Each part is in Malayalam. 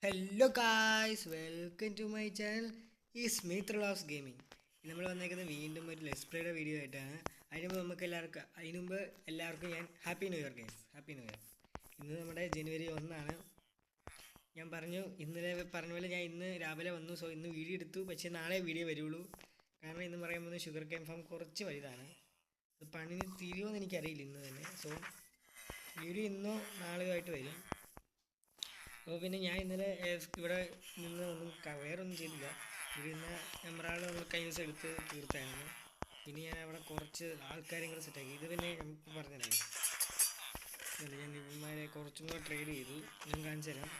Hello guys, welcome to my channel ഈ സ്മിത്ത് ലോസ് ഗെയിമിംഗ്. നമ്മൾ വന്നേക്കുന്നത് വീണ്ടും ഒരു ലെറ്റ്സ് പ്ലേയുടെ വീഡിയോ ആയിട്ടാണ്. അതിന് മുമ്പ് എല്ലാവർക്കും ഞാൻ happy new year guys, happy new year. ഇന്ന് നമ്മുടെ ജനുവരി 1 ഞാൻ ഇന്നലെ പറഞ്ഞ പോലെ ഞാൻ ഇന്ന് രാവിലെ വന്നു. സോ ഇന്ന് വീഡിയോ എടുത്തു, പക്ഷേ നാളെ വീഡിയോ വരുള്ളൂ. കാരണം ഇന്ന് പറയുമ്പോൾ ഷുഗർ കെയിൻ ഫാം കുറച്ച് വലുതാണ്. അത് പണിന് തീരുമോയെന്ന് എനിക്കറിയില്ല ഇന്ന് തന്നെ. സോ വീഡിയോ ഇന്നോ നാളെയോ ആയിട്ട് വരും. അപ്പോൾ പിന്നെ ഞാൻ ഇന്നലെ ഇവിടെ നിന്ന് വേറൊന്നും ചെയ്തില്ല. ഇവിടെ നിന്ന് എമറാൾഡ് നമ്മൾ കഴിഞ്ഞ ദിവസം എടുത്ത് തീർത്തായിരുന്നു. പിന്നെ ഞാൻ അവിടെ കുറച്ച് ആൾക്കാരെയും കൂടെ സെറ്റാക്കി. ഇത് പിന്നെ നമുക്ക് പറഞ്ഞിട്ടുണ്ടായി. ഞാൻ ഇവന്മാരെ കുറച്ചും കൂടെ ട്രേഡ് ചെയ്തു. ഞാൻ കാണിച്ചു തരാം.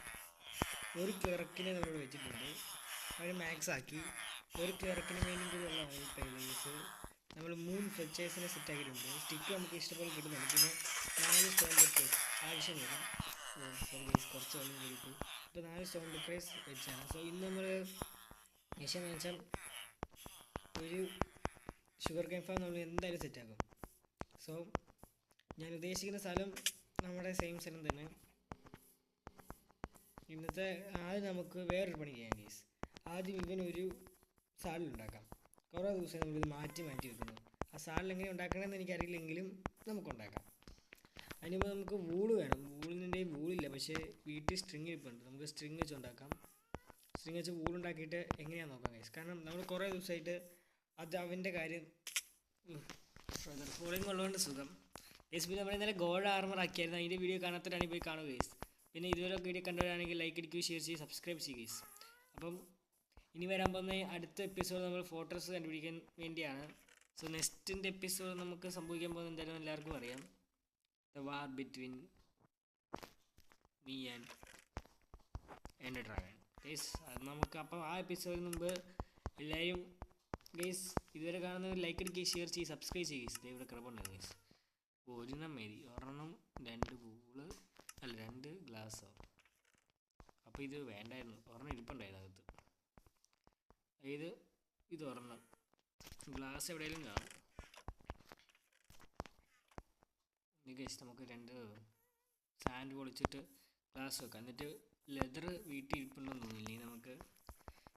ഒരു ക്ലർക്കിനെ നമ്മൾ വെച്ചിട്ടുണ്ട്, അവർ മാക്സ് ആക്കി. ഒരു ക്ലർക്കിന് വേണ്ടി കൂടിയുള്ള ഓയിൽ പൈലേഴ്സ് നമ്മൾ 3 ഫ്ലെച്ചേഴ്സിനെ സെറ്റാക്കിയിട്ടുണ്ട്. സ്റ്റിക്ക് നമുക്ക് ഇഷ്ടംപോലെ കിട്ടുന്നുണ്ട്. പിന്നെ 4 സ്റ്റോൺ ബക്കേഴ്സ് ആവശ്യം വരും. കുറച്ച് വെള്ളം കൂടിയിട്ട് ഇപ്പോൾ 4 സ്റ്റോൺ ബക്കേഴ്സ് വെച്ചാണ്. സോ ഇന്ന് നമ്മൾ വിഷം വെച്ചാൽ ഒരു ഷുഗർ കെയിൻ ഫാം നമ്മൾ എന്തായാലും സെറ്റാക്കും. സോ ഞാൻ ഉദ്ദേശിക്കുന്ന സ്ഥലം നമ്മുടെ സെയിം സ്ഥലം തന്നെ. ഇന്നത്തെ ആദ്യം നമുക്ക് വേറൊരു പണി ചെയ്യാം ഗൈസ്. ആദ്യം ഇവനൊരു സാഡിലുണ്ടാക്കാം. കുറേ ദിവസം നമ്മളിത് മാറ്റി വെക്കുന്നു. ആ സാഡിൽ എങ്ങനെ ഉണ്ടാക്കണമെന്ന് എനിക്കറിയില്ലെങ്കിലും നമുക്കുണ്ടാക്കാം. അതിന് മുമ്പ് നമുക്ക് വൂള് വേണം. വൂളില്ല, പക്ഷേ വീട്ടിൽ സ്ട്രിങ് ഇരിപ്പുണ്ട്. നമുക്ക് സ്ട്രിങ് വെച്ച് ഉണ്ടാക്കാം. സ്ട്രിങ് വെച്ച് വൂളുണ്ടാക്കിയിട്ട് എങ്ങനെയാണെന്ന് നോക്കാം ഗൈസ്. കാരണം നമ്മൾ കുറേ ദിവസമായിട്ട് അത് അവൻ്റെ കാര്യം ഫോളോയിങ് ഉള്ളതുകൊണ്ട് സുഖം ഗൈസ്. പിന്നെ നമ്മൾ ഇന്നലെ ഗോൾഡ് ആർമർ ആക്കിയായിരുന്നു. അതിൻ്റെ വീഡിയോ കാണാത്തവരാണെങ്കിൽ പോയി കാണുക ഗൈസ്. പിന്നെ ഇതുവരെ വീഡിയോ കണ്ടവരാണെങ്കിൽ ലൈക്ക് അടിക്കുക, ഷെയർ ചെയ്യുക, സബ്സ്ക്രൈബ് ചെയ്യുക ഗൈസ്. അപ്പം ഇനി വരാൻ പോകുന്ന അടുത്ത എപ്പിസോഡ് നമ്മൾ ഫോർട്രസ് കണ്ടുപിടിക്കാൻ വേണ്ടിയാണ്. സോ നെക്സ്റ്റിൻ്റെ എപ്പിസോഡ് നമുക്ക് സംഭവിക്കാൻ പോകുന്ന എന്തായാലും എല്ലാവർക്കും അറിയാം. The war between me and എൻ്റെ ഡ്രാഗൺ ഗൈസ്. അത് നമുക്ക് അപ്പം ആ എപ്പിസോഡിന് മുമ്പ് എല്ലാവരും ഗൈസ് ഇതുവരെ കാണുന്നവർ ലൈക്ക് അടിക്കുക, ഷെയർ ചെയ്യുക, സബ്സ്ക്രൈബ് ചെയ്യുക ഗൈസ്. ഇവിടെ കിടപ്പുണ്ടായിരുന്നു ഗൈസ്. ഒരെണ്ണം മതി, ഒരെണ്ണം 2 ബൂള് അല്ല 2 ഗ്ലാസ്സോ. അപ്പോൾ ഇത് വേണ്ടായിരുന്നു, ഒരെണ്ണം ഇരിപ്പുണ്ടായിരുന്നു അകത്ത്. ഇത് ഒരെണ്ണം ഗ്ലാസ് എവിടെയെങ്കിലും കാണും. ഗൈസ് നമുക്ക് 2 സാൻഡ് പൊളിച്ചിട്ട് ഗ്ലാസ് വെക്കാം. എന്നിട്ട് ലെതർ വീട്ടിൽ ഇരിപ്പുണ്ടെന്ന് തോന്നുന്നില്ല. ഇനി നമുക്ക്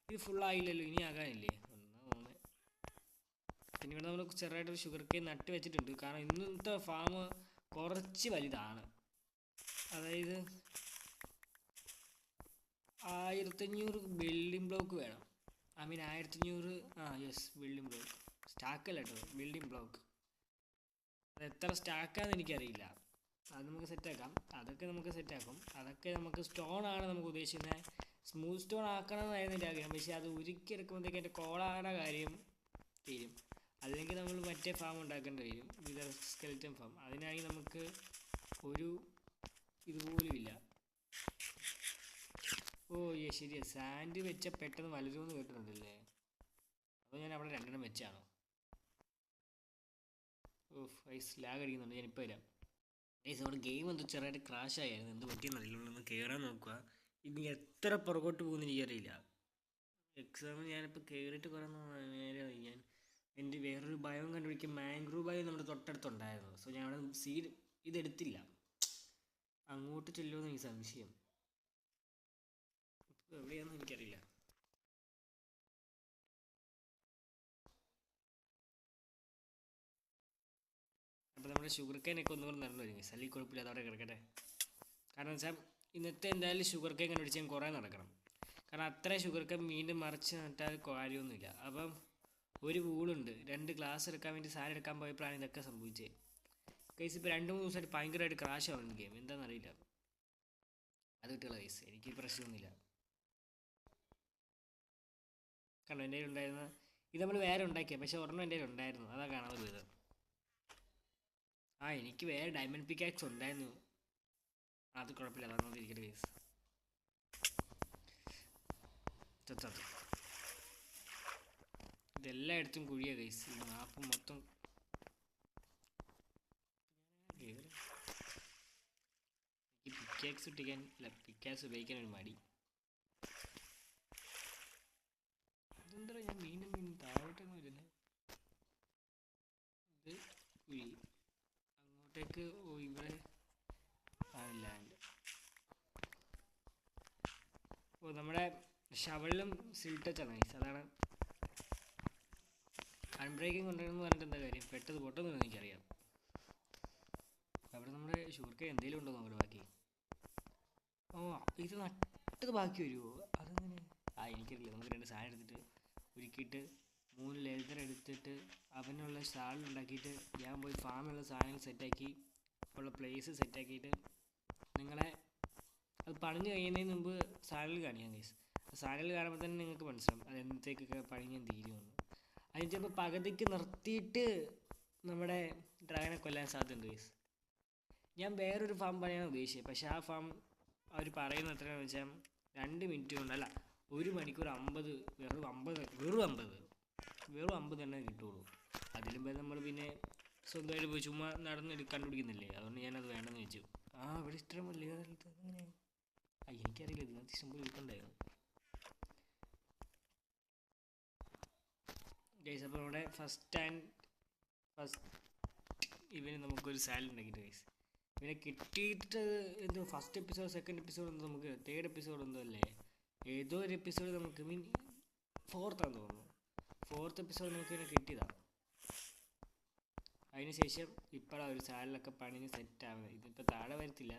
ഇത് ഫുള്ളായില്ലല്ലോ, ഇനി ആകാനില്ലേ 1 3. പിന്നെ ഇവിടെ നമ്മൾ ചെറുതായിട്ടൊരു ഷുഗർ കെയിൻ നട്ട് വെച്ചിട്ടുണ്ട്. കാരണം ഇന്നത്തെ ഫാം കുറച്ച് വലുതാണ്. അതായത് 1500 ബിൽഡിംഗ് ബ്ലോക്ക് വേണം. 1500 യെസ് ബിൽഡിംഗ് ബ്ലോക്ക്. സ്റ്റാക്കല്ല കേട്ടോ, ബിൽഡിംഗ് ബ്ലോക്ക്. അത് എത്ര സ്റ്റാക്കാന്ന് എനിക്കറിയില്ല. അത് നമുക്ക് സെറ്റാക്കാം. അതൊക്കെ നമുക്ക് സെറ്റാക്കും. അതൊക്കെ നമുക്ക് സ്റ്റോണാണ് നമുക്ക് ഉദ്ദേശിക്കുന്നത്. സ്മൂത്ത് സ്റ്റോൺ ആക്കണമെന്നായിരുന്നു എൻ്റെ ആഗ്രഹം. പക്ഷേ അത് ഉരുക്കിയെടുക്കുമ്പോഴത്തേക്ക് എൻ്റെ കോളാടെ കാര്യം തീരും. അല്ലെങ്കിൽ നമ്മൾ മറ്റേ ഫാം ഉണ്ടാക്കേണ്ടി വരും, വിതർ സ്കെൽറ്റൻ ഫാം. അതിനാണെങ്കിൽ നമുക്ക് ഒരു ഇതുപോലും ഇല്ല. ശരിയാ, സാൻഡ് വെച്ച പെട്ടെന്ന് വളരുമെന്ന് കേട്ടിട്ടുണ്ടല്ലേ. അപ്പോൾ ഞാൻ അവിടെ 2 വെച്ചാണോ? ലാഗ് അടിക്കുന്നുണ്ട്. ഞാനിപ്പോൾ വരാം ഗൈസ്. നമ്മുടെ ഗെയിം എന്തോ ചെറുതായിട്ട് ക്രാഷ് ആയിരുന്നു. എന്ത് പറ്റിയെന്നറിയില്ല. ഒന്ന് കയറാൻ നോക്കുക. ഇനി എത്ര പുറകോട്ട് പോകുമെന്ന് എനിക്കറിയില്ല. എക്സാമിന് ഞാനിപ്പോൾ കയറിയിട്ട് കുറേ നേരമായി. ഞാൻ എൻ്റെ വേറൊരു ബയോം കണ്ടുപിടിക്കും. മാംഗ്രൂവ് ബയോ നമ്മുടെ തൊട്ടടുത്തുണ്ടായിരുന്നു. സോ ഞാൻ അവിടെ സീഡ് ഇതെടുത്തില്ല. അങ്ങോട്ട് ചെല്ലുമെന്ന് എനിക്ക് സംശയം. എവിടെയാണെന്ന് എനിക്കറിയില്ല. അപ്പോൾ നമ്മുടെ ഷുഗർ കെയിനൊക്കെ ഒന്നുകൂടെ നടന്നു വരും. അല്ലെങ്കിൽ കുഴപ്പമില്ല, അതവിടെ കിടക്കട്ടെ. കാരണം വെച്ചാൽ ഇന്നത്തെ എന്തായാലും ഷുഗർ കെയിൻ കണ്ടുപിടിച്ച് ഞാൻ കുറേ നടക്കണം. കാരണം അത്ര ഷുഗർ കെയിൻ വീണ്ടും മറിച്ച് നട്ടാൽ കാര്യമൊന്നുമില്ല. അപ്പം ഒരു വൂളുണ്ട്. 2 ഗ്ലാസ് എടുക്കാൻ വേണ്ടി സാധനം എടുക്കാൻ പോയപ്പോഴാണ് ഇതൊക്കെ സംഭവിച്ചത് ഗൈസ്. ഇപ്പോൾ 2-3 ദിവസമായിട്ട് ഭയങ്കരമായിട്ട് ക്രാഷ് ആവുന്നു ഗെയിം. എന്താണെന്നറിയില്ല. അത് കിട്ടുക ഗൈസ്, എനിക്ക് പ്രശ്നമൊന്നുമില്ല. കാരണം എൻ്റെ ഉണ്ടായിരുന്ന ഇത് നമ്മൾ വേറെ ഉണ്ടാക്കിയത്, പക്ഷേ ഒരെണ്ണം എൻ്റെ ഉണ്ടായിരുന്നു. അതാ കാണാൻ ഒരു വിധം. എനിക്ക് വേറെ ഡയമണ്ട് പിക്കാക്സ് ഉണ്ടായിരുന്നു. അത് കുഴപ്പമില്ല, അതൊന്നും ഇരിക്കട്ടെ ഗൈസ്. ഇതെല്ലായിടത്തും കുഴിയാ ഗൈസ്. ഈ മാപ്പ് മൊത്തം ഈ പിക്കാക്സ് ഇട്ടിക്കാൻ അല്ല, പിക്കാക്സ് ഉപയോഗിക്കാൻ ഒരു മടി. അതെന്താ ഞാൻ വീണ്ടും താഴോട്ടൊന്നും വരുന്നത്. ഇത് കുഴി അങ്ങോട്ടേക്ക്. ഇവിടെ ലാൻഡ്. അപ്പോൾ നമ്മുടെ ഷവളിലും സിൽ ടച്ചാണ് ഗൈസ്. അതാണ് അൺബ്രേക്കിംഗ് കൊണ്ടുവരുമെന്ന് പറഞ്ഞിട്ട് എന്താ കാര്യം, പെട്ടത് പൊട്ടുന്നില്ലെന്ന് എനിക്കറിയാം. അവിടെ നമ്മുടെ ഷുഗർക്ക് എന്തെങ്കിലും ഉണ്ടോ നോക്കട്ടെ ബാക്കി. ഓ ഇത് നട്ടത് ബാക്കി വരുമോ അതങ്ങനെ? എനിക്കറിയില്ല. നമുക്ക് 2 സാധനം എടുത്തിട്ട് ഉരുക്കിയിട്ട് 3 ലെതർ എടുത്തിട്ട് അവനുള്ള സാധനം ഉണ്ടാക്കിയിട്ട് ഞാൻ പോയി ഫാമിലുള്ള സാധനങ്ങൾ സെറ്റാക്കി ഉള്ള പ്ലേസ് സെറ്റാക്കിയിട്ട് നിങ്ങളെ അത് പണിഞ്ഞ് കഴിയുന്നതിന് മുമ്പ് സാലറിൽ കാണിക്കാം ഗൈസ്. സാലറിൽ കാണുമ്പോൾ തന്നെ നിങ്ങൾക്ക് മനസ്സിലാവും അത് എന്നത്തേക്കൊക്കെ പണിഞ്ഞാൽ തീരുമെന്ന്. അതിന് ചിലപ്പോൾ പകുതിക്ക് നിർത്തിയിട്ട് നമ്മുടെ ഡ്രാഗനെ കൊല്ലാൻ സാധ്യതയുണ്ട് ഗൈസ്. ഞാൻ വേറൊരു ഫാം പണിയാണ് ഉദ്ദേശിച്ചത്. പക്ഷേ ആ ഫാം അവർ പറയുന്നത് എത്രയാണെന്ന് വെച്ചാൽ 2 മിനിറ്റ് കൊണ്ടല്ല 1 മണിക്കൂർ 50 വെറും 50 തന്നെ കിട്ടുള്ളൂ. അതിലും പേര് നമ്മൾ പിന്നെ സ്വന്തമായിട്ട് പോയി ചുമ്മാ നടന്ന് കണ്ടുപിടിക്കുന്നില്ലേ. അതുകൊണ്ട് ഞാനത് വേണ്ടെന്ന് വെച്ചു. ഇവിടെ ഇഷ്ടമല്ലേ അങ്ങനെ എനിക്കറിയില്ല. ഇതിനകത്ത് ഇഷ്ടംപോലെ കിട്ടണ്ടായിരുന്നു ഗൈസ്. അപ്പോൾ നമ്മുടെ ഫസ്റ്റ് ഇവന് നമുക്കൊരു സാലറി ഉണ്ടാക്കിയിട്ട് ഗൈസ്. ഇവനെ കിട്ടിയിട്ട് എന്തോ ഫസ്റ്റ് എപ്പിസോഡ്, സെക്കൻഡ് എപ്പിസോഡ് എന്തോ നമുക്ക് 3rd എപ്പിസോഡ് എന്തോ അല്ലേ, ഏതോ ഒരു എപ്പിസോഡ് നമുക്ക് 4th ആണെന്ന് തോന്നുന്നു. 4th എപ്പിസോഡ് നമുക്ക് ഇവനെ കിട്ടിയതാണ്. അതിനുശേഷം ഇപ്പോഴാണ് ഒരു സാലറിലൊക്കെ പണിഞ്ഞ് സെറ്റ് ആവുന്നത്. ഇതിപ്പോൾ താഴെ വരത്തില്ല,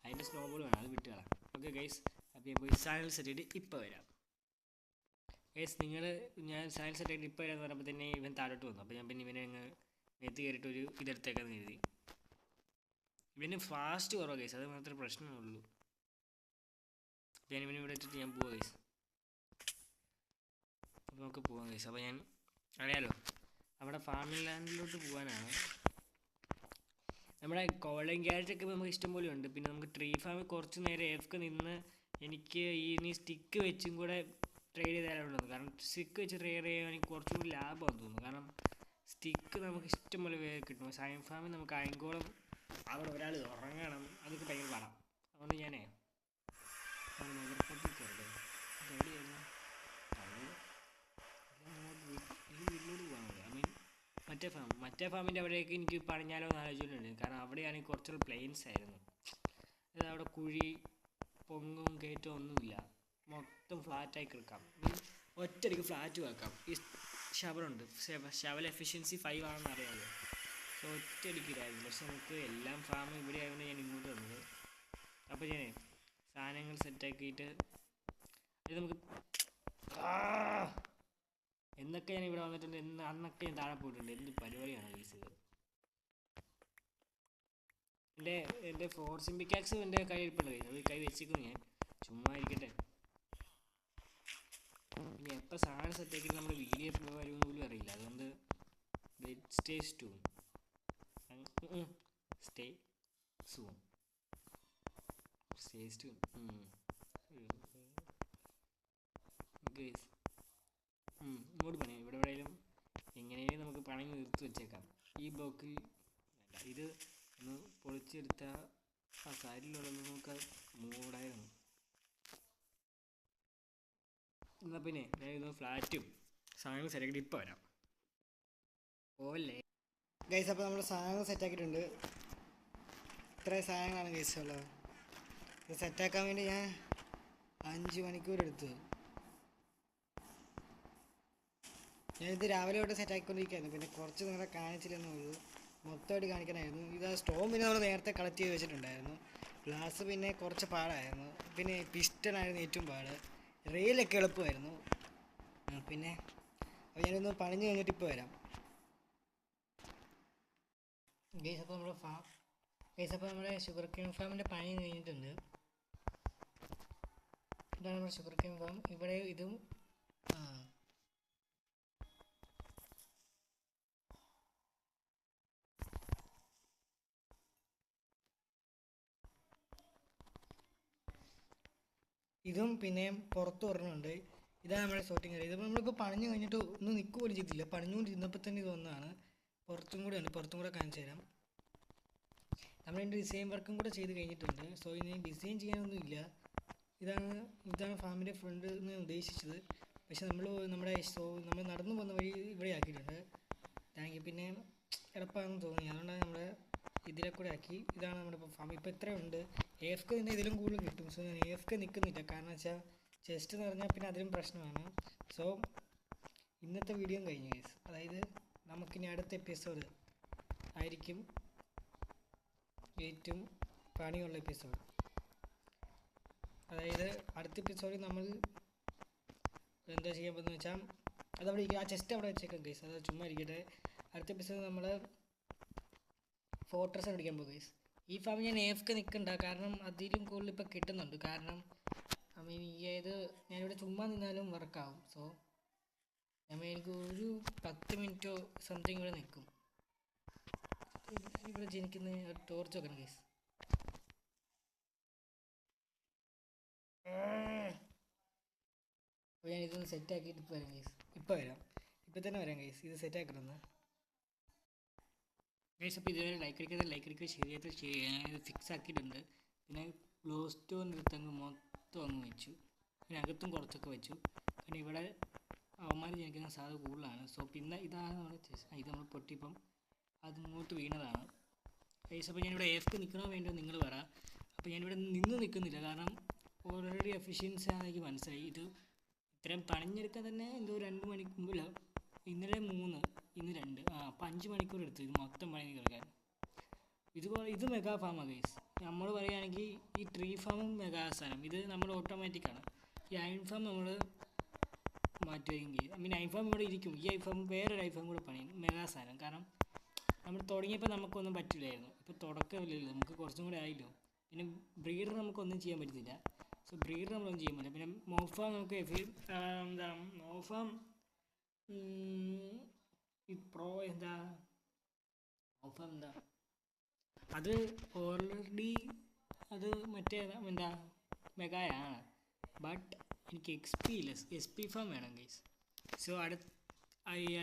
അതിൻ്റെ സ്നോബോൾ വേണം, അത് വിട്ടുകളാം. ഓക്കെ ഗൈസ്, അപ്പോൾ ഞാൻ പോയി സാലറി സെറ്റ് ചെയ്തിട്ട് ഇപ്പോൾ വരാം ഗൈസ്. ഞാൻ സാലറി സെറ്റ് ചെയ്തിട്ട് ഇപ്പോൾ വരാമെന്ന് പറയുമ്പോൾ തന്നെ ഇവൻ താഴോട്ട് വന്നു. അപ്പോൾ ഞാൻ പിന്നെ ഇവനെ അങ്ങ് എത്തി കയറിയിട്ട് ഒരു ഇതെടുത്തേക്കാന്ന് കരുതി. ഇവന് ഫാസ്റ്റ് കുറവാണ് ഗൈസ്, അത് മാത്രമേ പ്രശ്നമുള്ളൂ. ഞാൻ ഇവനെ ഇവിടെ ഇട്ടിട്ട് ഞാൻ പോവാം ഗൈസ്. അപ്പോൾ നമുക്ക് പോവാം ഗൈസ്. അപ്പോൾ ഞാൻ അറിയാലോ നമ്മുടെ ഫാമിംഗ് ലാൻഡിലോട്ട് പോകാനാണ്. നമ്മുടെ കോളിംഗ് ക്യാരറ്റൊക്കെ നമുക്ക് ഇഷ്ടംപോലെ ഉണ്ട്. പിന്നെ നമുക്ക് ട്രീ ഫാമിൽ കുറച്ച് നേരം AFK നിന്ന് എനിക്ക് ഇനി സ്റ്റിക്ക് വെച്ചും കൂടെ ട്രേഡ് ചെയ്ത് തരാനുള്ളത്. കാരണം സ്റ്റിക്ക് വെച്ച് ട്രേഡ് ചെയ്യാൻ എനിക്ക് കുറച്ചും കൂടി ലാഭമാണെന്ന് തോന്നുന്നു. കാരണം സ്റ്റിക്ക് നമുക്ക് ഇഷ്ടംപോലെ കിട്ടും. സൈൻ ഫാമിൽ നമുക്ക് അയങ്കോളം അവിടെ ഒരാൾ ഉറങ്ങണം, അതൊക്കെ ഭയങ്കര പാടാം. അതുകൊണ്ട് ഞാനേ നഗരപ്പുറത്തേക്ക് എവിടെയായിരുന്നു വീട്ടിലോട്ട് പോകാൻ മതി. മറ്റേ ഫാമിൻ്റെ അവിടേക്ക് എനിക്ക് പണിഞ്ഞാലോ എന്ന് ആലോചിച്ചിട്ടുണ്ട്. കാരണം അവിടെയാണെങ്കിൽ കുറച്ചുകൂടി പ്ലെയിൻസ് ആയിരുന്നു. അതായത് അവിടെ കുഴി പൊങ്ങും കയറ്റവും ഒന്നുമില്ല, മൊത്തം ഫ്ലാറ്റായി കിടക്കാം. ഒറ്റയടിക്ക് ഫ്ലാറ്റ് വെക്കാം. ഈ ഷവറുണ്ട്, ഷവൽ എഫിഷ്യൻസി 5 ആണെന്ന് അറിയാമല്ലോ. സോ ഒറ്റയടിക്കില്ലായിരുന്നു. പക്ഷെ നമുക്ക് എല്ലാം ഫാം ഇവിടെ ആയതുകൊണ്ട് ഞാൻ ഇങ്ങോട്ട് വന്നത്. അപ്പോൾ ഞാൻ സാധനങ്ങൾ സെറ്റാക്കിയിട്ട് ഇത് നമുക്ക് എന്നൊക്കെ ഞാൻ ഇവിടെ വന്നിട്ടുണ്ട്, അന്നൊക്കെ ഞാൻ താഴെ പോയിട്ടുണ്ട്. എന്ത് പരിപാടിയാണ് ഗൈസ് ഇത്. എൻ്റെ ഫോർസിംഗ് പിക്കാക്സ് എൻ്റെ കൈ ഇരിപ്പുണ്ട് ഗൈസ്. അത് കൈ വെച്ചിരിക്കുന്നു ഞാൻ, ചുമ്മാ ഇരിക്കട്ടെ. ഇനി എപ്പോൾ സാധനം സെറ്റാക്കിയിട്ട് നമ്മുടെ വീഡിയോ വരുമെന്ന് പോലും അറിയില്ല. അതുകൊണ്ട് സ്റ്റേ സൂൺ ഗൈസ്. ഇങ്ങോട്ട് പണി ഇവിടെ എവിടെയെങ്കിലും എങ്ങനെയും നമുക്ക് പണി നിർത്തി വെച്ചേക്കാം. ഈ ബ്ലോക്കിൽ ഇത് ഒന്ന് പൊളിച്ചെടുത്ത ആ സൈഡിലുള്ളത് നമുക്ക് മൂടായിരുന്നു. എന്നാൽ പിന്നെ ഞാൻ ഇത് ഫ്ലാറ്റും സാധനങ്ങൾ സെറ്റാക്കിയിട്ട് ഇപ്പോൾ വരാം. ഓല്ലേ ഗൈസ്. അപ്പോൾ നമ്മൾ സാധനങ്ങൾ സെറ്റാക്കിയിട്ടുണ്ട്. ഇത്രയും സാധനങ്ങളാണ് ഗൈസ് ഉള്ളത്. ഇത് സെറ്റാക്കാൻ വേണ്ടി ഞാൻ 5 മണിക്കൂർ എടുത്തു. ഞാനിത് രാവിലെ തൊട്ട് സെറ്റാക്കിക്കൊണ്ടിരിക്കുകയായിരുന്നു. പിന്നെ കുറച്ച് നിങ്ങളെ കാണിച്ചില്ലെന്നേ ഉള്ളൂ, മൊത്തമായിട്ട് കാണിക്കാനായിരുന്നു. ഇത് സ്റ്റോം പിന്നെ നമ്മൾ നേരത്തെ കളക്ട് ചെയ്ത് വെച്ചിട്ടുണ്ടായിരുന്നു. ഗ്ലാസ് പിന്നെ കുറച്ച് പാടായിരുന്നു. പിന്നെ പിസ്റ്റൺ ആയിരുന്നു ഏറ്റവും പാട്. റെയിലൊക്കെ എളുപ്പമായിരുന്നു. പിന്നെ അപ്പോൾ ഞാനൊന്ന് പണിഞ്ഞ് കഴിഞ്ഞിട്ട് ഇപ്പോൾ വരാം ഗൈസ്. അപ്പോൾ നമ്മുടെ ഷുഗർ കെയിൻ ഫാമിൻ്റെ പണി കഴിഞ്ഞിട്ടുണ്ട്. ഇതാണ് നമ്മുടെ ഷുഗർ കെയിൻ ഫാം. ഇവിടെ ഇതും പിന്നെ പുറത്ത് ഒരെണ്ണമുണ്ട്. ഇതാണ് നമ്മുടെ സോർട്ടിങ് ഏരിയ. ഇതിപ്പോൾ നമ്മളിപ്പോൾ പണിഞ്ഞ് കഴിഞ്ഞിട്ട് ഒന്ന് നിൽക്കുക പോലും ചെയ്തില്ല. പണിഞ്ഞുകൊണ്ടിരുന്നപ്പോൾ തന്നെ ഇതൊന്നാണ്. പുറത്തും കൂടെ കാണിച്ചു തരാം. നമ്മളതിൻ്റെ ഡിസൈൻ വർക്കും കൂടെ ചെയ്ത് കഴിഞ്ഞിട്ടുണ്ട്. സോ ഇനി ഡിസൈൻ ചെയ്യാനൊന്നുമില്ല. ഇതാണ് ഫാമിൻ്റെ ഫ്രണ്ട് എന്ന് ഉദ്ദേശിച്ചത്. പക്ഷെ നമ്മൾ നടന്നു പോകുന്ന വഴി ഇവിടെ ആക്കിയിട്ടുണ്ട്. പിന്നെ എളുപ്പമാണെന്ന് തോന്നി, അതുകൊണ്ടാണ് നമ്മൾ ഇതിലെ കൂടെ ആക്കി. ഇതാണ് നമ്മുടെ ഇപ്പോൾ ഫാം. ഇപ്പോൾ ഇത്രയുണ്ട്. AFK തന്നെ ഇതിലും കൂടുതൽ കിട്ടും. സോ ഞാൻ AFK നിൽക്കുന്നില്ല. കാരണം വെച്ചാൽ ചെസ്റ്റ് എന്ന് പറഞ്ഞാൽ പിന്നെ അതിലും പ്രശ്നമാണ്. സോ ഇന്നത്തെ വീഡിയോ കഴിഞ്ഞു ഗൈസ്. അതായത് നമുക്കിനി അടുത്ത എപ്പിസോഡ് ആയിരിക്കും ഏറ്റവും പണിയുള്ള എപ്പിസോഡ്. അതായത് അടുത്ത എപ്പിസോഡിൽ നമ്മൾ എന്താ ചെയ്യാൻ പോകുന്നത് വെച്ചാൽ അതവിടെ ഇരിക്കും. ആ ചെസ്റ്റ് അവിടെ വെച്ചേക്കാം ഗൈസ്, അത് ചുമ്മാ ഇരിക്കട്ടെ. അടുത്ത എപ്പിസോഡ് നമ്മൾ ഫോർട്രസ് അടിക്കാൻ പോകും ഗൈസ്. ഈ ഫാം ഞാൻ AFK നിൽക്കണ്ട, കാരണം അതിലും കൂടുതൽ ഇപ്പോൾ കിട്ടുന്നുണ്ട്. കാരണം ഇത് ഞാനിവിടെ ചുമ്മാ നിന്നാലും വർക്കാവും. സോ എനിക്ക് ഒരു 10 മിനിറ്റോ സംതിങ് ഇവിടെ നിൽക്കും. ഇവിടെ ജനിക്കുന്ന ടോർച്ച് വെക്കണം ഗൈസ്. അപ്പോൾ ഞാൻ ഇതൊന്ന് സെറ്റാക്കിയിട്ട് ഇപ്പോൾ വരാം ഗൈസ്. ഇപ്പോൾ തന്നെ വരാം ഗൈസ്. ഇത് സെറ്റാക്കണമെന്ന് ഗൈസ്. അപ്പോൾ ഇതുവരെ ലൈക്ക് അടിക്കുക ശരിയായിട്ട് ഇത് ഫിക്സ് ആക്കിയിട്ടുണ്ട്. പിന്നെ ഗ്ലോ സ്റ്റോൺ എടുത്തങ്ങ് മൊത്തം അങ്ങ് വെച്ചു. പിന്നെ അകത്തും കുറച്ചൊക്കെ വെച്ചു. പിന്നെ ഇവിടെ അവന്മാർ ജനിക്കുന്ന സാധ്യത കൂടുതലാണ്. സോ പിന്നെ ഇതാണ് നമ്മുടെ ഇത് നമ്മൾ പൊട്ടിപ്പം അത് ഇങ്ങോട്ട് വീണതാണ് ഗൈസ്. അപ്പോൾ ഞാനിവിടെ AFK നിൽക്കണോ വേണ്ടോ നിങ്ങൾ പറ. അപ്പോൾ ഞാനിവിടെ നിൽക്കുന്നില്ല, കാരണം ഓൾറെഡി എഫിഷ്യൻസി ആണെന്ന് എനിക്ക് മനസ്സിലായി. ഇത് ഇത്രയും പണിഞ്ഞെടുക്കാൻ തന്നെ എന്തോ 2 മണിക്കൂറില്ല, ഇന്നലെ 3 ഇന്ന് 2 അപ്പോൾ 5 മണിക്കൂർ എടുത്തു ഇത് മൊത്തം പണി തീർക്കാൻ. ഇത് മെഗാ ഫാമാണ് ഗൈസ്. നമ്മൾ പറയുകയാണെങ്കിൽ ഈ ട്രീ ഫാമും മെഗാ സാധനം, ഇത് നമ്മൾ ഓട്ടോമാറ്റിക്കാണ്. ഈ അയൺ ഫാം നമ്മൾ മാറ്റുമെങ്കിൽ അയൺ ഫാം ഇവിടെ ഇരിക്കും. ഈ ഐഫാം വേറൊരു ഐഫാം കൂടെ പണിയും മെഗാ സാധനം. കാരണം നമ്മൾ തുടങ്ങിയപ്പോൾ നമുക്കൊന്നും പറ്റില്ലായിരുന്നു. ഇപ്പോൾ തുടക്കമില്ലല്ലോ, നമുക്ക് കുറച്ചും കൂടെ ആയില്ലോ. പിന്നെ ബ്രീഡർ നമുക്കൊന്നും ചെയ്യാൻ പറ്റുന്നില്ല. സോ ബ്രീഡർ നമ്മളൊന്നും ചെയ്യാൻ പറ്റില്ല. പിന്നെ മോഫാം നമുക്ക് മോഫാം ഈ പ്രോ മോഫാം അത് ഓൾറെഡി അത് മറ്റേ മെഗായാണ്. ബട്ട് എനിക്ക് SP ഫാം വേണം ഗൈസ്. സോ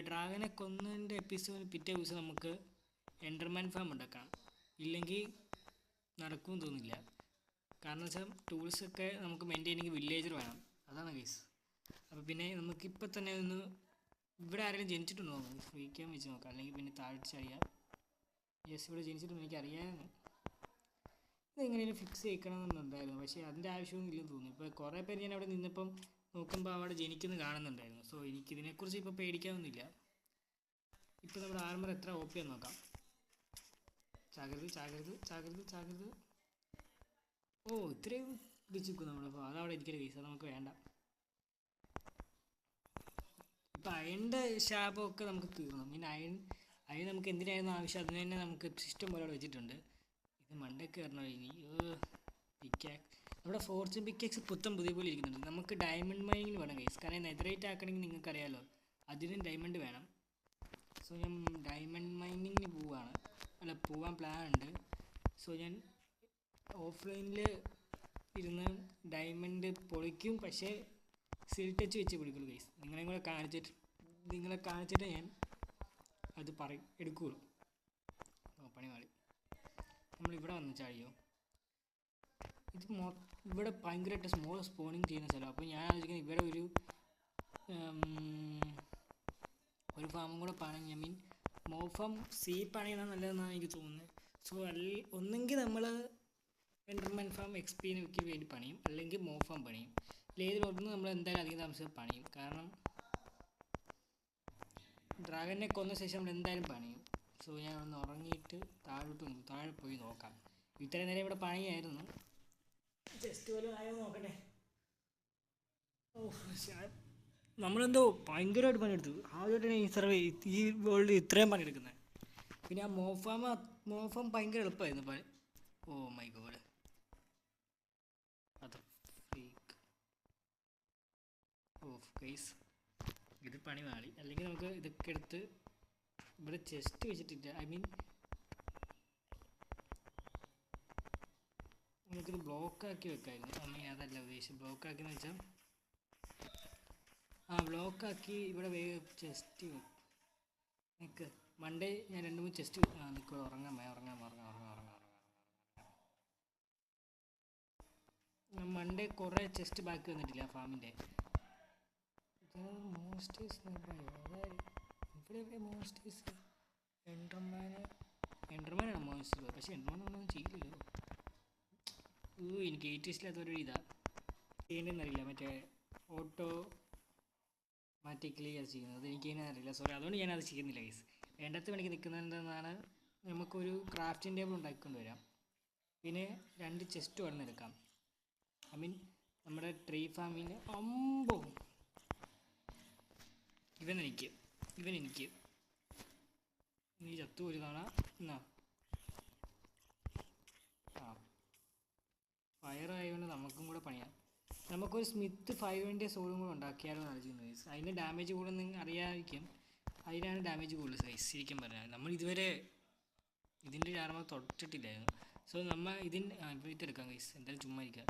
ഡ്രാഗനെ കൊന്നതിൻ്റെ എപ്പിസോഡ് പിറ്റേ ദിവസം നമുക്ക് എൻഡർമാൻ ഫാം ഉണ്ടാക്കാം. ഇല്ലെങ്കിൽ നടക്കുമെന്ന് തോന്നില്ല. കാരണം വെച്ചാൽ ടൂൾസൊക്കെ നമുക്ക് മെയിൻറ്റെയിൻ ചെയ്യണമെങ്കിൽ വില്ലേജർ വേണം. അതാണ് ഗൈസ്. അപ്പോൾ പിന്നെ നമുക്കിപ്പോൾ തന്നെ ഒന്ന് ഇവിടെ ആരെങ്കിലും ജനിച്ചിട്ടുണ്ടോ ഫ്രീക്കാൻ വെച്ച് നോക്കാം. അല്ലെങ്കിൽ പിന്നെ താഴ്ചറിയാം. ഇവിടെ ജനിച്ചിട്ടുണ്ട്, എനിക്കറിയാമായിരുന്നു. ഇതെങ്ങനെയും ഫിക്സ് ചെയ്യിക്കണമെന്നുണ്ടായിരുന്നു, പക്ഷേ അതിൻ്റെ ആവശ്യമൊന്നും ഇല്ലെന്ന് തോന്നുന്നു. ഇപ്പോൾ കുറേ പേര് ഞാൻ അവിടെ നിന്നപ്പം നോക്കുമ്പോൾ അവിടെ ജനിക്കുന്നത് കാണുന്നുണ്ടായിരുന്നു. സോ എനിക്കിതിനെക്കുറിച്ച് ഇപ്പോൾ പേടിക്കാനൊന്നുമില്ല. ഇപ്പോൾ നമ്മുടെ ആർമർ എത്ര OP ആണെന്ന് നോക്കാം. ചാകരുത്. ഓ ഇത്രയും ഇടിച്ചിരിക്കും നമ്മളപ്പോൾ. അതവിടെ ഇരിക്കരുത് ഗൈസ്, അത് നമുക്ക് വേണ്ട. ഇപ്പം അയണിൻ്റെ ശാപമൊക്കെ നമുക്ക് തീർന്നു. പിന്നെ അയൺ നമുക്ക് എന്തിനായിരുന്നു ആവശ്യം, അതിന് തന്നെ നമുക്ക് സിസ്റ്റം പോലെ അവിടെ വെച്ചിട്ടുണ്ട്. ഇത് മണ്ടയ്ക്ക് കയറണോ ഇനി. നമ്മുടെ ഫോർച്യൂൺ പിക്കാക്സ് പുതിയ പോലെ ഇരിക്കുന്നുണ്ട്. നമുക്ക് ഡയമണ്ട് മൈനിങ്ങിന് വേണം ഗൈസ്. കാരണം നെതറൈറ്റ് ആക്കണമെങ്കിൽ നിങ്ങൾക്കറിയാമല്ലോ, അതിനും ഡയമണ്ട് വേണം. സോ ഞാൻ ഡയമണ്ട് മൈനിങ്ങിന് പോവാൻ പ്ലാൻ ഉണ്ട്. സോ ഞാൻ ഓഫ്ലൈനിൽ ഇരുന്ന് ഡയമണ്ട് പൊളിക്കും, പക്ഷേ സിൽ ടച്ച് വെച്ച് പൊളിക്കുള്ളൂ ഗൈസ്. നിങ്ങളെ കാണിച്ചിട്ട് ഞാൻ അത് എടുക്കുകയുള്ളൂ. പണി മാറി. നമ്മളിവിടെ വന്ന് ചാടിയോ. ഇത് ഇവിടെ ഭയങ്കരമായിട്ട് സ്മോൾ സ്പോണിങ് ചെയ്യുന്ന സ്ഥലം. അപ്പോൾ ഞാൻ ആലോചിക്കുന്നത് ഇവിടെ ഒരു ഫാമും കൂടെ പണിഞ്ഞ മോഫാം പണിയണം നല്ലതെന്നാണ് എനിക്ക് തോന്നുന്നത്. സോ ഒന്നെങ്കിൽ നമ്മൾ എൻഡർമാൻ ഫാം XPക്ക് വേണ്ടി പണിയും, അല്ലെങ്കിൽ മോഫാം പണിയും. ഇതിലൊന്ന് നമ്മൾ എന്തായാലും അധികം താമസിച്ച് പണിയും. കാരണം ഡ്രാഗനെ കൊന്ന ശേഷം നമ്മൾ എന്തായാലും പണിയും. സോ ഞാൻ ഒന്ന് ഉറങ്ങിയിട്ട് താഴെ പോയി നോക്കാം. ഇത്രയും നേരം ഇവിടെ പണിയായിരുന്നു. ജസ്റ്റ് പോലും ആയോ നോക്കട്ടെ. നമ്മളെന്തോ ഭയങ്കരമായിട്ട് പണിയെടുത്തു. ആദ്യമായിട്ടാണ് ഈ വേൾഡ് ഇത്രയും പണിയെടുക്കുന്നത്. പിന്നെ ആ മോഫാം ഭയങ്കര എളുപ്പമായിരുന്നു പണി. ഓ മൈ ഗോഡ്, അത് ഗൈസ് ഇത് പണി മാറി. അല്ലെങ്കിൽ നമുക്ക് ഇതൊക്കെ എടുത്ത് ഇവിടെ ചെസ്റ്റ് വെച്ചിട്ടില്ല. നമുക്കിത് ബ്ലോക്കാക്കി വെക്കായിരുന്നു. അതല്ല ഉദ്ദേശിച്ചത്. ബ്ലോക്കാക്കിയെന്ന് വെച്ചാൽ ബ്ലോക്കാക്കി ഇവിടെ ചെസ്റ്റ് നിൽക്ക്. മൺഡേ ഞാൻ 2-3 ചെസ്റ്റ് നിൽക്കുക. ഉറങ്ങാൻ മൺഡേ കുറേ ചെസ്റ്റ് ബാക്കി വന്നിട്ടില്ല ഫാമിൻ്റെ. മോൺസ്റ്റേഴ്സ് ഇവിടെ മോൺസ്റ്റേഴ്സ് എൻഡർമാനാണ് മോൺസ്റ്റർ. പക്ഷേ എൻഡർമാൻ ഒന്നും ചെയ്യില്ലല്ലോ. എനിക്ക് 8 ഇല്ലാത്തൊരു ഇതാ. ചെയ്യേണ്ടതെന്നറിയില്ല, മറ്റേ ഓട്ടോമാറ്റിക്കലി അത് ചെയ്യുന്നത് എനിക്ക് തന്നെ അറിയില്ല. സോറി, അതുകൊണ്ട് ഞാനത് ചെയ്യുന്നില്ല ഗൈസ്. വേണ്ടത്തെ പണിക്ക് നിൽക്കുന്നതെന്നാണ്. നമുക്കൊരു ക്രാഫ്റ്റിംഗ് ടേബിൾ ഉണ്ടാക്കിക്കൊണ്ട് വരാം. പിന്നെ 2 ചെസ്റ്റ് വന്നെടുക്കാം. ഐ മീൻ നമ്മുടെ ട്രീ ഫാമിന്. അമ്പോ ഇവനെനിക്ക് നീ ചത്തു ഒരു തവണ. എന്നാ ഫയർ ആയതുകൊണ്ട് നമുക്കും കൂടെ പണിയാം. നമുക്കൊരു സ്മിത്ത് 500 സോളും കൂടെ ഉണ്ടാക്കിയാലോ എന്ന് ആലോചിക്കുന്നു ഗൈസ്. അതിന് ഡാമേജ് കൂടുതൽ അറിയാതിരിക്കും. അതിനാണ് ഡാമേജ് കൂടുതൽ ഗൈസ് ശരിക്കും പറഞ്ഞാൽ. നമ്മൾ ഇതുവരെ ഇതിൻ്റെ ആർമർ തൊട്ടിട്ടില്ലായിരുന്നു. സോ നമ്മൾ ഇതെടുക്കാം ഗൈസ്, എന്തായാലും ചുമ്മാ ഇരിക്കുക.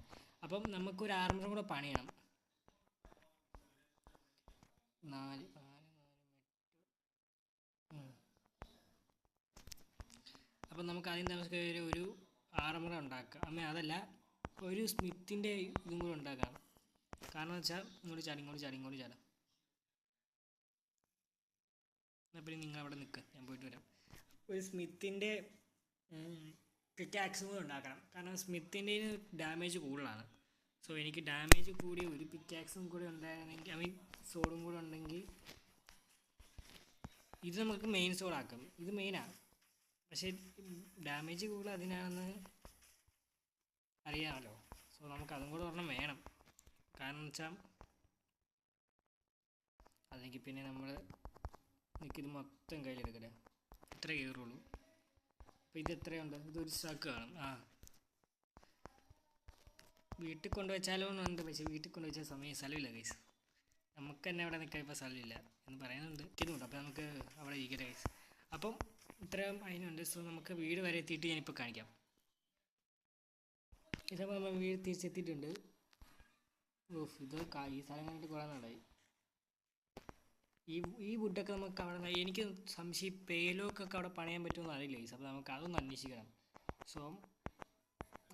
അപ്പം നമുക്കൊരു ആർമറും കൂടെ പണിയണം. 4 അപ്പം നമുക്ക് ആദ്യം ഒരു ആർമർ ഉണ്ടാക്കാം. അതല്ല, ഒരു സ്മിത്തിൻ്റെ ഇതും കൂടെ ഉണ്ടാക്കാം. കാരണം വെച്ചാൽ ഇങ്ങോട്ട് ചാടി ചാടാം. എന്നാൽ പിന്നെ നിങ്ങൾ അവിടെ നിൽക്കുക, ഞാൻ പോയിട്ട് വരാം. ഒരു സ്മിത്തിൻ്റെ പിക്കാക്സും കൂടെ ഉണ്ടാക്കണം. കാരണം സ്മിത്തിൻ്റെ ഡാമേജ് കൂടുതലാണ്. സോ എനിക്ക് ഡാമേജ് കൂടിയ ഒരു പിക്കാക്സും കൂടെ ഉണ്ടായിരുന്നെങ്കിൽ, ഐ മീൻ സോഡും കൂടെ ഉണ്ടെങ്കിൽ, ഇത് നമുക്ക് മെയിൻ സോഡാക്കാം. ഇത് മെയിനാണ്, പക്ഷേ ഡാമേജ് കൂടുതൽ അതിനാണെന്ന് അറിയാമല്ലോ. സോ നമുക്ക് അതും കൂടെ ഒരെണ്ണം വേണം. കാരണം വെച്ചാൽ അല്ലെങ്കിൽ പിന്നെ നമ്മൾ ഇത് മൊത്തം കയ്യിലെടുക്കട്ടെ. ഇത്ര കയറുള്ളൂ. അപ്പോൾ ഇത് എത്രയുണ്ട്? ഇതൊരു സ്റ്റാക്ക് കാണും. വീട്ടിൽ കൊണ്ടുവച്ചാലോ എന്നുണ്ട്, പക്ഷേ വീട്ടിൽ കൊണ്ടുവച്ചാൽ സ്ഥലമില്ല ഗൈസ്. നമുക്ക് തന്നെ അവിടെ നിൽക്കാൻ ഇപ്പോൾ സ്ഥലമില്ല എന്ന് പറയുന്നുണ്ട്. ഇരിക്കുന്നുണ്ട്. അപ്പോൾ നമുക്ക് അവിടെ ഇരിക്കട്ടെ ഗൈസ്. അപ്പം ഇത്രയും അതിനുണ്ട്. സോ നമുക്ക് വീട് വരെ എത്തിയിട്ട് ഞാനിപ്പോൾ കാണിക്കാം. ഇതപ്പോൾ നമ്മൾ വീട് തിരിച്ചെത്തിയിട്ടുണ്ട്. ഇത് ഈ സ്ഥലം കണ്ടിട്ട് കുറേ നാളായി. ഈ വുഡൊക്കെ നമുക്ക് അവിടെ, എനിക്ക് സംശയം പേലോക്കൊക്കെ അവിടെ പണിയാൻ പറ്റുമെന്ന് അറിയില്ല ഗൈസ്. അപ്പോൾ നമുക്ക് അതൊന്ന് അന്വേഷിക്കണം. സോ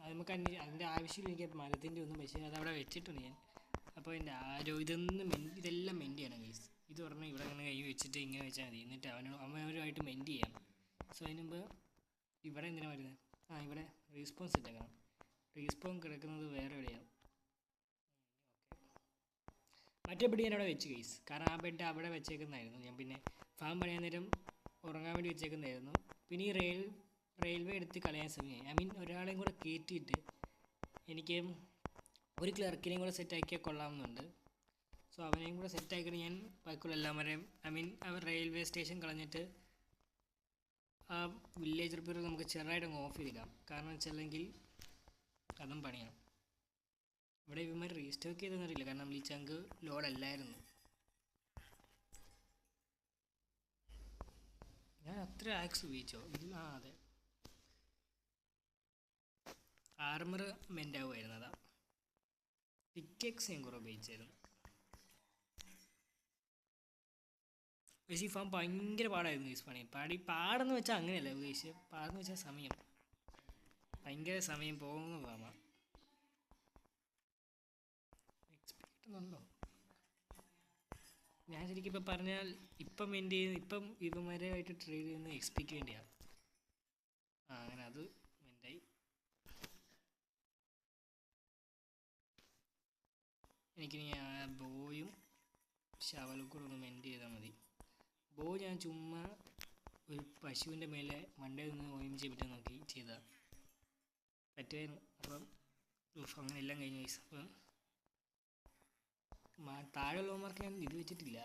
അത് നമുക്ക് അതിൻ്റെ ആവശ്യമില്ല എനിക്ക് മരത്തിൻ്റെ ഒന്നും. പക്ഷേ അതവിടെ വെച്ചിട്ടുണ്ട് ഞാൻ. അപ്പോൾ എൻ്റെ ഇതെല്ലാം മെൻഡ് ചെയ്യണം ഗൈസ്. ഇത് പറഞ്ഞാൽ ഇവിടെ അങ്ങനെ കൈ വെച്ചിട്ട് ഇങ്ങനെ വെച്ചാൽ മതി. എന്നിട്ട് അവരുമായിട്ട് മെൻഡ് ചെയ്യാം. സോ അതിന് മുമ്പ് ഇവിടെ എന്തിനാണ് വരുന്നത്? ഇവിടെ റീസ്പോൺ സെറ്റാക്കണം. റീസ്പോൺ കിടക്കുന്നത് വേറെ എവിടെയാണ്? മറ്റേ ബെഡ് ഞാൻ അവിടെ വെച്ച് ഗൈസ്. കാരണം ആ ബെഡ് അവിടെ വെച്ചേക്കുന്നതായിരുന്നു. ഞാൻ പിന്നെ ഫാം പണിയാൻ നേരം ഉറങ്ങാൻ വേണ്ടി വെച്ചേക്കുന്നതായിരുന്നു. പിന്നെ ഈ റെയിൽവേ എടുത്ത് കളയാൻ സമയമായി. ഐ മീൻ ഒരാളെയും കൂടെ കയറ്റിയിട്ട് എനിക്ക് ഒരു ക്ലർക്കിനെയും കൂടെ സെറ്റാക്കിയാൽ കൊള്ളാമെന്നുണ്ട്. സോ അവനെയും കൂടെ സെറ്റാക്കിയിട്ട് ഞാൻ ബാക്കിയുള്ള എല്ലാവരെയും, ഐ മീൻ അവർ റെയിൽവേ സ്റ്റേഷൻ കളഞ്ഞിട്ട് ആ വില്ലേജ് റിപ്പയർ നമുക്ക് ചെറുതായിട്ടങ്ങ് ഓഫ് ചെയ്തിടാം. കാരണം വെച്ചല്ലെങ്കിൽ അതും പണിയാണ്. ഇവിടെ ഇവന്മാർ റീസ്റ്റോക്ക് ചെയ്തെന്നറിയില്ല. കാരണം നമ്മൾ ഈ ചങ്ക് ലോഡല്ലായിരുന്നു. ഞാൻ അത്ര ആക്സ് ഉപയോഗിച്ചോ? അതെ, ആർമർ മെൻ്റാവുമായിരുന്നു. അതാ പിക്കെക്സ് ഞാൻ കുറേ ഉപയോഗിച്ചായിരുന്നു. പക്ഷേ ഈ ഫാം ഭയങ്കര പാടായിരുന്നു ഈ പണി. പാടെന്ന് വെച്ചാൽ അങ്ങനെയല്ല ഉദ്ദേശിച്ചത്. പാടെന്ന് വെച്ചാൽ സമയം, ഭയങ്കര സമയം പോകുന്ന ഫാമാണ്. ുന്നുണ്ടോ? ഞാൻ ശരിക്കും ഇപ്പം പറഞ്ഞാൽ ഇപ്പം ഇവന്മാരുമായിട്ട് ട്രേഡ് ചെയ്യുന്ന എക്സ്പിക്ക് വേണ്ടിയാണ്. അങ്ങനെ അത് മെൻ്റായി. എനിക്കിനി ആ ബോയും ശവലും കൂടെ ഒന്ന് മെൻഡ് ചെയ്താൽ മതി. ബോ ഞാൻ ചുമ്മാ ഒരു പശുവിൻ്റെ മേലെ മണ്ടയിൽ നിന്ന് ഓയിമിച്ച് പറ്റാൻ നോക്കി ചെയ്താൽ പറ്റുമായിരുന്നു. അപ്പം അങ്ങനെ എല്ലാം കഴിഞ്ഞ വയസ്സ്. അപ്പം താഴെയുള്ളവന്മാർക്ക് ഞാൻ ഇത് വെച്ചിട്ടില്ല.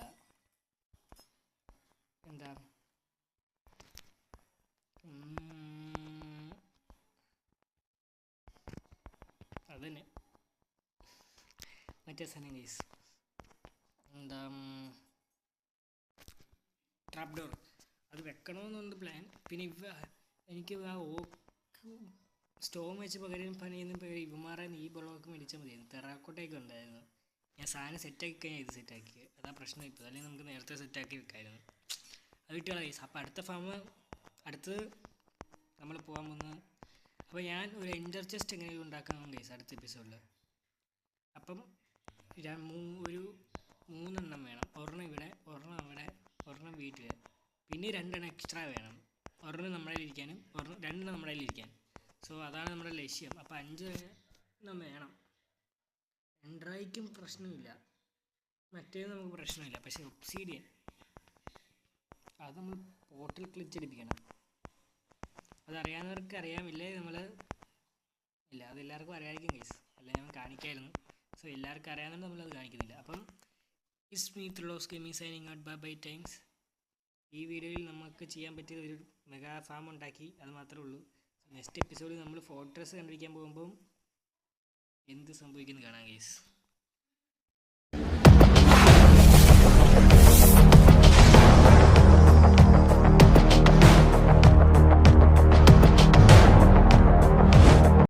എന്താ അതന്നെ മറ്റേ സാധനം ഗൈസ്. എന്താ ട്രാപ്പ് ഡോർ അത് വെക്കണമെന്നുണ്ട് പ്ലാൻ. പിന്നെ എനിക്ക് ആ സ്റ്റോം വെച്ച് പകരം പണിയുന്ന ഇവന്മാരെ ഈ ബ്ലോക്ക് മേടിച്ചാൽ മതിയായിരുന്നു. തെറാക്കോട്ടയൊക്കെ ഉണ്ടായിരുന്നു. ഞാൻ സാധനം സെറ്റാക്കി കഴിഞ്ഞാൽ ഇത് സെറ്റാക്കി. അതാ പ്രശ്നം ഇപ്പോൾ. അല്ലെങ്കിൽ നമുക്ക് നേരത്തെ സെറ്റാക്കി വെക്കാമായിരുന്നു. അത് കിട്ടുക ഗൈസ്. അപ്പോൾ അടുത്തത് നമ്മൾ പോകാൻ പോകുന്നത്. അപ്പോൾ ഞാൻ ഒരു എൻഡർ ചെസ്റ്റ് എങ്ങനെ ഉണ്ടാക്കണം ഗൈസ് അടുത്ത എപ്പിസോഡിൽ. അപ്പം ഒരു 3 എണ്ണം വേണം. ഒരെണ്ണം ഇവിടെ, ഒരെണ്ണം അവിടെ, ഒരെണ്ണം വീട്ടിൽ, പിന്നെ 2 എണ്ണം എക്സ്ട്രാ വേണം. ഒരെണ്ണം നമ്മുടെ കയ്യിലിരിക്കാനും 2 എണ്ണം നമ്മുടെ കയ്യിലിരിക്കാൻ. സോ അതാണ് നമ്മുടെ ലക്ഷ്യം. അപ്പോൾ 5 എണ്ണം വേണം. എൻഡ്രൈ ഗ്രാനൈറ്റും പ്രശ്നമില്ല, മറ്റേത് നമുക്ക് പ്രശ്നമില്ല. പക്ഷേ ഒബ്സീഡിയൻ അത് നമ്മൾ പോർട്ടൽ ക്ലിച്ചടിപ്പിക്കണം. അതറിയാവുന്നവർക്ക് അറിയാമില്ലേ, നമ്മൾ ഇല്ല അതെല്ലാവർക്കും അറിയാമായിരിക്കും ഗൈസ്, അല്ല ഞാൻ കാണിക്കായിരുന്നു. സോ എല്ലാവർക്കും അറിയാവുന്നതുകൊണ്ട് നമ്മളത് കാണിക്കുന്നില്ല. അപ്പം it's me Thrilos gaming signing out. Bye times. ഈ വീഡിയോയിൽ നമുക്ക് ചെയ്യാൻ പറ്റിയത് ഒരു മെഗാ ഫാം ഉണ്ടാക്കി, അത് മാത്രമേ ഉള്ളൂ. നെക്സ്റ്റ് എപ്പിസോഡിൽ നമ്മൾ ഫോർട്രസ് കണ്ടുപിടിക്കാൻ പോകുമ്പം എന്ത് സംഭവിക്കുന്നു കാണാം ഗൈസ്.